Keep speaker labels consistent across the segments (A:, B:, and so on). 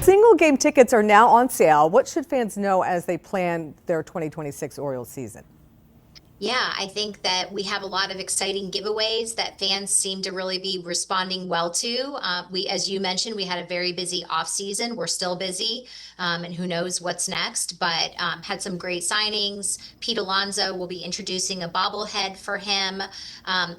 A: Single game tickets are now on sale. What should fans know as they plan their 2026 Orioles season?
B: Yeah, I think that we have a lot of exciting giveaways that fans seem to really be responding well to. As you mentioned, we had a very busy off season. We're still busy, and who knows what's next. But had some great signings. Pete Alonso will be introducing a bobblehead for him.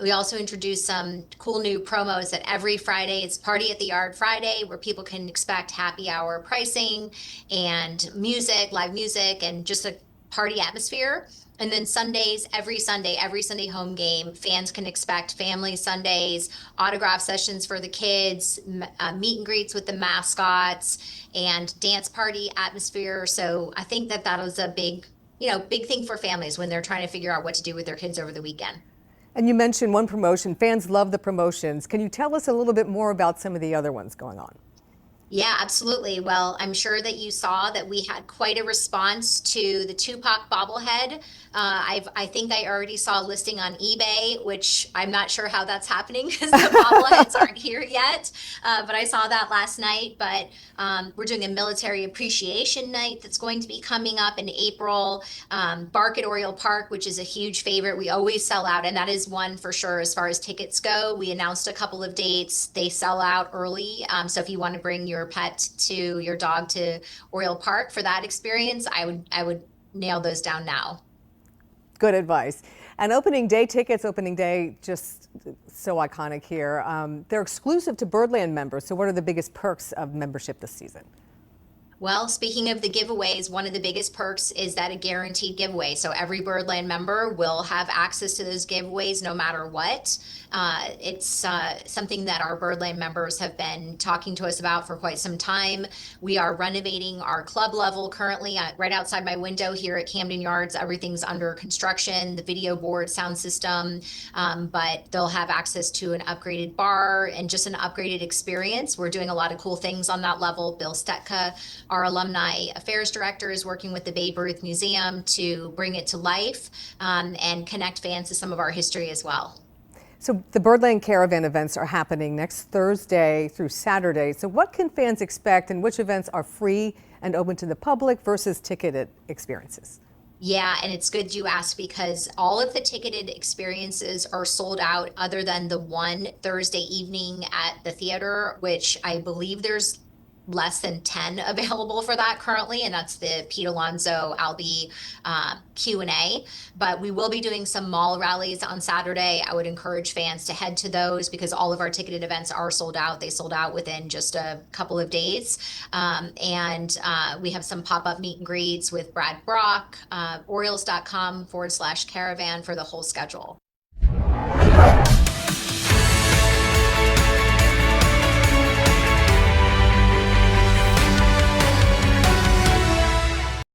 B: We also introduced some cool new promos that every Friday it's Party at the Yard Friday, where people can expect happy hour pricing and music, live music, and just a party atmosphere. And then Sundays, every Sunday home game, fans can expect family Sundays, autograph sessions for the kids, meet and greets with the mascots, and dance party atmosphere. So I think that that was a big thing for families when they're trying to figure out what to do with their kids over the weekend.
A: And you mentioned one promotion. Fans love the promotions. Can you tell us a little bit more about some of the other ones going on?
B: Yeah, absolutely. Well, I'm sure that you saw that we had quite a response to the Tupac bobblehead. I think I already saw a listing on eBay, which I'm not sure how that's happening because the bobbleheads aren't here yet. But I saw that last night. But we're doing a military appreciation night that's going to be coming up in April. Bark at Oriole Park, which is a huge favorite. We always sell out, and that is one for sure as far as tickets go. We announced a couple of dates. They sell out early. So if you want to bring your pet to your dog to Oriole Park for that experience, I would nail those down now.
A: Good advice. And opening day tickets, opening day, just so iconic here. They're exclusive to Birdland members. So what are the biggest perks of membership this season?
B: Well, speaking of the giveaways, one of the biggest perks is that a guaranteed giveaway. So every Birdland member will have access to those giveaways no matter what. It's something that our Birdland members have been talking to us about for quite some time. We are renovating our club level currently right outside my window here at Camden Yards. Everything's under construction, the video board, sound system, but they'll have access to an upgraded bar and just an upgraded experience. We're doing a lot of cool things on that level. Bill Stetka, our alumni affairs director, is working with the Babe Ruth Museum to bring it to life and connect fans to some of our history as well.
A: So the Birdland Caravan events are happening next Thursday through Saturday. So what can fans expect, and which events are free and open to the public versus ticketed experiences?
B: Yeah, and it's good you asked because all of the ticketed experiences are sold out other than the one Thursday evening at the theater, which I believe there's less than 10 available for that currently, and that's the Pete Alonso Albee Q&A. But we will be doing some mall rallies on Saturday. I would encourage fans to head to those because all of our ticketed events are sold out. They sold out within just a couple of days. And we have some pop-up meet and greets with Brad Brock, Orioles.com/caravan for the whole schedule.